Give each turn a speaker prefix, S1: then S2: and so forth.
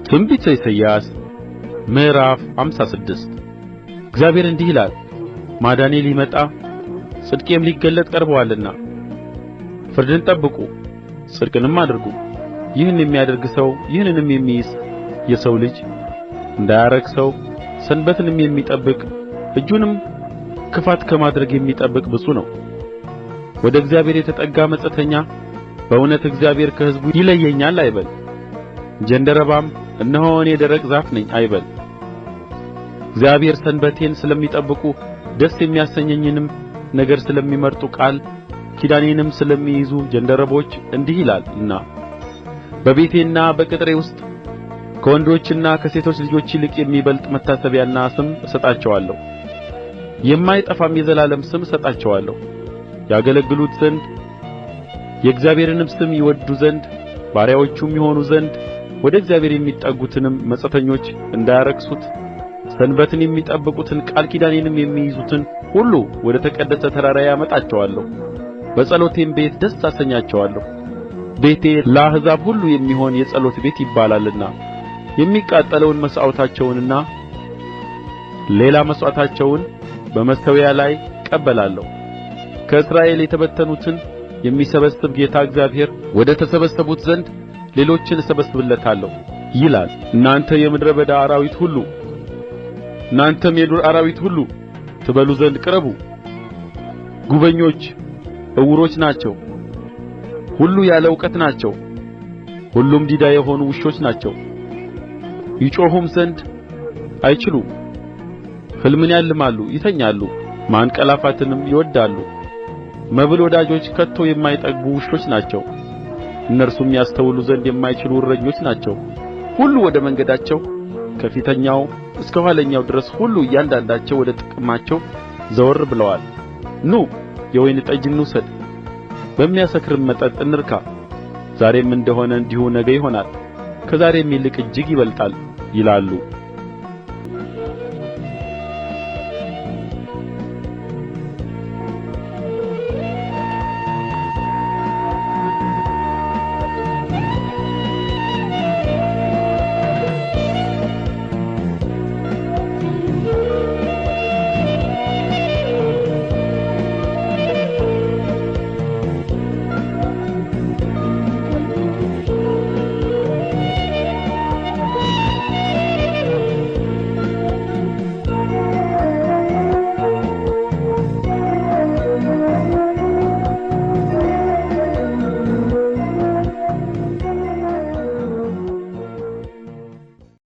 S1: ትንቢተ ኢሳይያስ ምዕራፍ 56 እግዚአብሔር እንዲህ ይላል፣ ማዳኔ ሊመጣ ጽድቄም ሊገለጥ ቀርቦአልና ፍርድን ጠብቁ ጽድቅንም አድርጉ። ይህን የሚያደርግ ሰው ይህንንም የሚይዝ የሰው ልጅ እንዳያረክሰው ሰንበትንም የሚጠብቅ እጁንም ክፋት ከማድረግ የሚጠብቅ ብፁዕ ነው። ወደ እግዚአብሔር የተጠጋ መጻተኛ በእውነት እግዚአብሔር ከሕዝቡ ይለየኛል አይበል። ጃንደረባም እነሆ እኔ ደረቅ ዛፍ ነኝ አይበል። እግዚአብሔር ሰንበቴን ስለሚጠብቁ ደስ የሚያሰኘኝንም ነገር ስለሚመርጡ ቃል ኪዳኔንም ስለሚይዙ ጃንደረቦች እንዲህ ይላልና በቤቴና በቅጥሬ ውስጥ ከወንዶችና ከሴቶች ልጆች ይልቅ የሚበልጥ መታሰቢያና ስም እሰጣቸዋለሁ። የማይጠፋም የዘላለም ስም እሰጣቸዋለሁ። ያገለግሉት ዘንድ የእግዚአብሔርንም ስም ይወድዱ ዘንድ ባሪያዎቹም ይሆኑ ዘንድ ወደ እግዚአብሔር የሚጠጉትንም መጻተኞች እንዳያረክሱት ሰንበትን የሚጠብቁትን ቃል ኪዳኔንም የሚይዙትን ሁሉ ወደ ተቀደሰ ተራራዬ አመጣቸዋለሁ። በጸሎቴም ቤት ደስ አሰኛቸዋለሁ። ቤቴ ለአሕዛብ ሁሉ የሚሆን የጸሎት ቤት ይባላልና የሚቃጠለውን መሥዋዕታቸውንና ሌላ መሥዋዕታቸውን በመሠዊያዬ ላይ እቀበላለሁ። ከእስራኤል የተበተኑትን የሚሰበስብ ጌታ እግዚአብሔር ወደ ተሰበሰቡት ዘንድ ሌሎችን እሰበስብለታለሁ ይላል። እናንተ የምድረ በዳ አራዊት ሁሉ እናንተም የዱር አራዊት ሁሉ ትበሉ ዘንድ ቅረቡ። ጉበኞች ዕውሮች ናቸው፣ ሁሉ ያለ እውቀት ናቸው፣ ሁሉም ዲዳ የሆኑ ውሾች ናቸው። ይጮኹም ዘንድ አይችሉም፣ ሕልምን ያልማሉ ይተኛሉ፣ ማንቀላፋትንም ይወድዳሉ። መብል ወዳጆች ከቶ የማይጠግቡ ውሾች ናቸው። እነርሱም ያስተውሉ ዘንድ የማይችሉ እረኞች ናቸው። ሁሉ ወደ መንገዳቸው ከፊተኛው እስከ ኋለኛው ድረስ ሁሉ እያንዳንዳቸው ወደ ጥቅማቸው ዘወር ብለዋል። ኑ የወይን ጠጅ እንውሰድ፣ በሚያሰክርም መጠጥ እንርካ። ዛሬም እንደሆነ እንዲሁ ነገ ይሆናል፣ ከዛሬም ይልቅ እጅግ ይበልጣል ይላሉ።